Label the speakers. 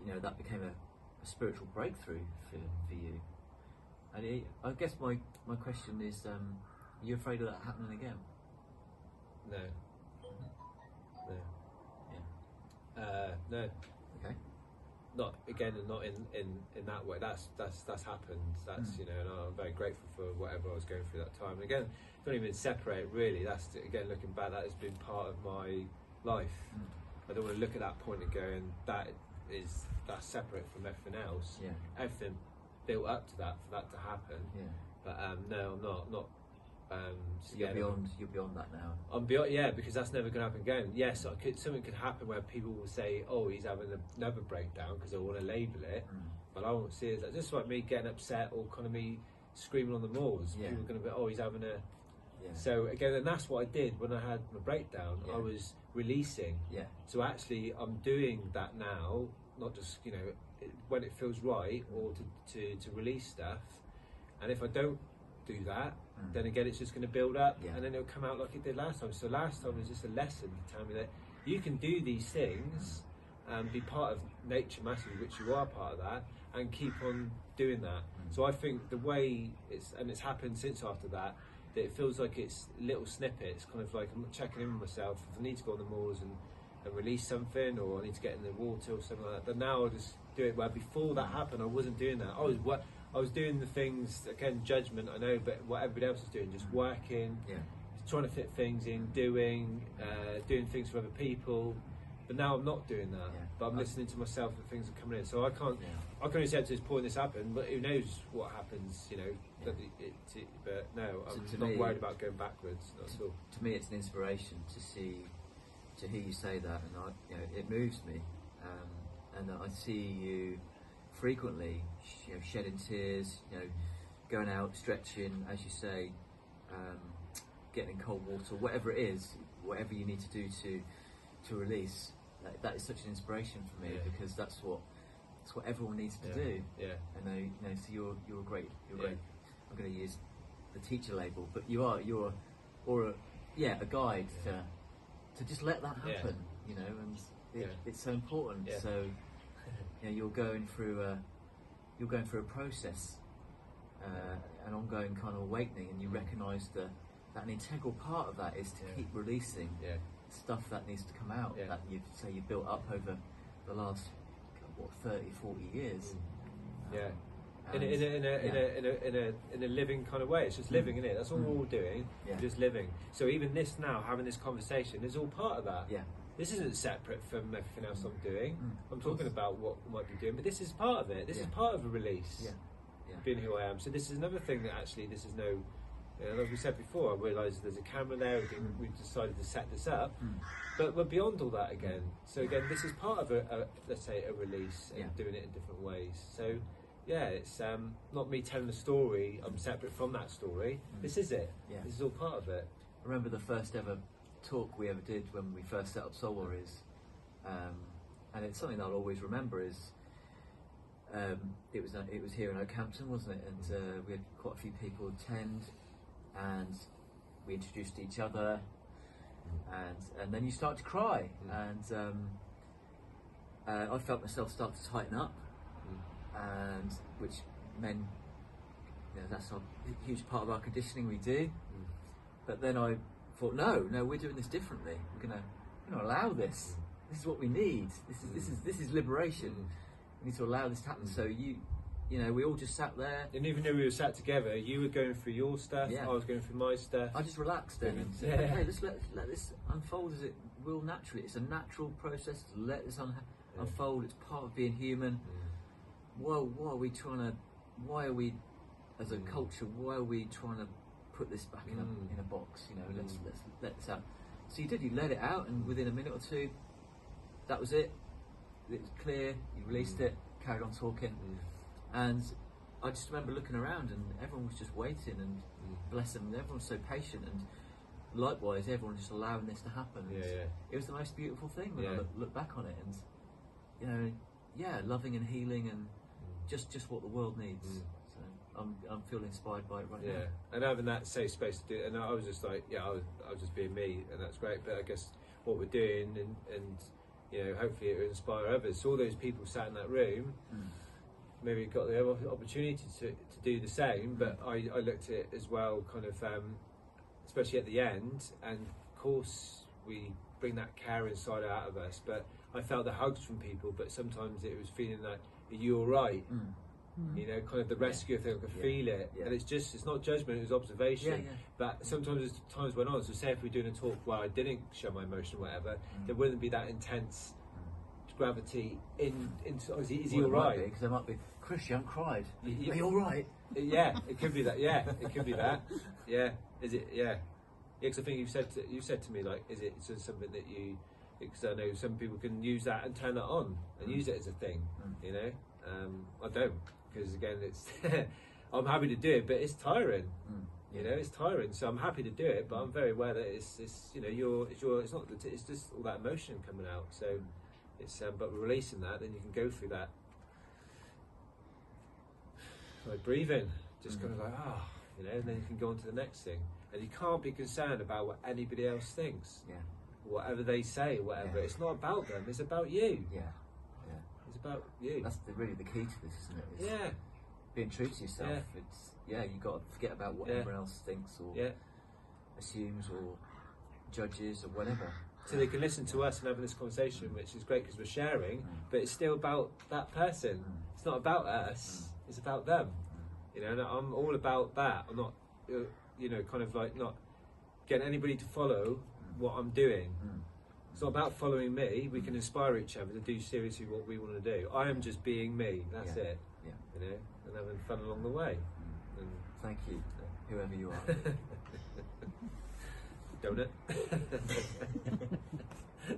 Speaker 1: you know, that became a spiritual breakthrough for you. And I guess my question is, are you afraid of that happening again?
Speaker 2: No. No.
Speaker 1: Yeah.
Speaker 2: No.
Speaker 1: Okay.
Speaker 2: Not again, and not in that way. That's happened. That's you know, and I'm very grateful for whatever I was going through that time. And again, don't even separate really. That's again looking back. That has been part of my life. I don't want to look at that point and go, and that's separate from everything else.
Speaker 1: Yeah.
Speaker 2: Everything built up to that for that to happen.
Speaker 1: Yeah.
Speaker 2: But no, I'm not.
Speaker 1: So you're beyond that now.
Speaker 2: I'm beyond, yeah, because that's never going to happen again. Yes, something could happen where people will say, "Oh, he's having another breakdown," because they want to label it. But I won't see it as just like me getting upset or kind of me screaming on the moors.
Speaker 1: Yeah.
Speaker 2: People are going to be, "Oh, he's having a."
Speaker 1: Yeah.
Speaker 2: So again, and that's what I did when I had my breakdown.
Speaker 1: Yeah.
Speaker 2: I was releasing.
Speaker 1: Yeah.
Speaker 2: So actually, I'm doing that now, not just when it feels right, or to release stuff. And if I don't do that, then again it's just going to build up, and then it'll come out like it did last time. So last time was just a lesson to tell me that you can do these things and be part of nature massively, which you are part of that, and keep on doing that. So I think the way it's happened since after that it feels like it's little snippets, kind of like I'm checking in with myself. If I need to go on the moors and release something, or I need to get in the water or something like that, but now I just do it. Where before that happened, I wasn't doing that. I was doing the things, again, judgment, I know, but what everybody else is doing, just working, trying to fit things in, doing things for other people. But now I'm not doing that, but I'm listening to myself and things are coming in. So I can only say up to this point this happened, but who knows what happens, you know. But no, I'm not worried about going backwards, not at all.
Speaker 1: To me, it's an inspiration to hear you say that, and it moves me. And I see you frequently, shedding tears, going out, stretching, as you say, getting in cold water, whatever it is, whatever you need to do to release. That is such an inspiration for me, because that's what everyone needs to do.
Speaker 2: Yeah.
Speaker 1: And so you're great. I'm going to use the teacher label, but you're a guide to just let that happen. And it's so important.
Speaker 2: Yeah.
Speaker 1: So you're going through a process, an ongoing kind of awakening, and you recognise that an integral part of that is to keep releasing stuff that needs to come out that you've built up over the last 30, 40 years.
Speaker 2: In a living kind of way. It's just living, isn't it? That's all we're all doing. Just living. So even this now, having this conversation, is all part of that. This isn't separate from everything else I'm doing. I'm talking about what I might be doing, but this is part of it. This is part of a release. Being who I am. So this is another thing that actually this is no. Like we said before, I realised there's a camera there. We've decided to set this up, but we're beyond all that again. So again, this is part of let's say a release, and doing it in different ways. So it's not me telling a story. I'm separate from that story. This is it. This is all part of it.
Speaker 1: I remember the first ever talk we ever did when we first set up Soul Warriors, and it's something that I'll always remember. Is it was here in Oakhampton, wasn't it? And we had quite a few people attend. And we introduced each other, and then you start to cry, and I felt myself start to tighten up, and which meant that's a huge part of our conditioning we do. But then I thought, no, we're doing this differently. We're gonna allow this. This is what we need. This is liberation. We need to allow this to happen. So we all just sat there. And
Speaker 2: even though we were sat together, you were going through your stuff, I was going through my stuff.
Speaker 1: I just relaxed then and said, okay, let's let this unfold as it will naturally. It's a natural process to let this unfold. It's part of being human. Why are we, as a culture, why are we trying to put this back in a box? Let's let this out. So you let it out, and within a minute or two, that was it. It was clear, you released it, carried on talking. And I just remember looking around, and everyone was just waiting, and bless them, everyone was so patient, and likewise everyone just allowing this to happen. It was the most beautiful thing when I look back on it, and loving and healing, and just what the world needs. So I'm feeling inspired by it right now.
Speaker 2: And having that safe space to do it, and I was just like, I was just being me, and that's great. But I guess what we're doing, and you know, hopefully it will inspire others. So all those people sat in that room, maybe got the opportunity to do the same, but I looked at it as well, kind of, especially at the end, and of course we bring that care inside out of us, but I felt the hugs from people, but sometimes it was feeling like, are you all right? You know, kind of the rescue thing, I could feel it. And it's not judgment, it was observation. But sometimes as times went on, so say if we're doing a talk where I didn't show my emotion or whatever, there wouldn't be that intense gravity into, is he all right?
Speaker 1: Because there might be, Chris, you haven't cried. Are you all right?
Speaker 2: Yeah, it could be that. Yeah, it could be that. Yeah, is it? Yeah, because I think you've said to me, like, is it something that you? Because I know some people can use that and turn that on and use it as a thing. You know, I don't, because again, it's I'm happy to do it, but it's tiring. You know, it's tiring. So I'm happy to do it, but I'm very aware that it's you know, it's just all that emotion coming out. So. It's but releasing that, then you can go through that, like breathing, just kind of like you know, and then you can go on to the next thing, and you can't be concerned about what anybody else thinks, whatever they say, whatever. It's not about them; it's about you. It's about you.
Speaker 1: That's really the key to this, isn't it? It's being true to yourself. It's you've got to forget about what everyone else thinks or assumes or judges or whatever.
Speaker 2: So they can listen to us and having this conversation, which is great because we're sharing, but it's still about that person. It's not about us, it's about them. You know, and I'm all about that. I'm not, you know, kind of like not getting anybody to follow what I'm doing. It's not about following me. We can inspire each other to do seriously what we want to do. I am just being me, that's it. You know, and having fun along the way. And
Speaker 1: thank you, whoever you are.
Speaker 2: Donut.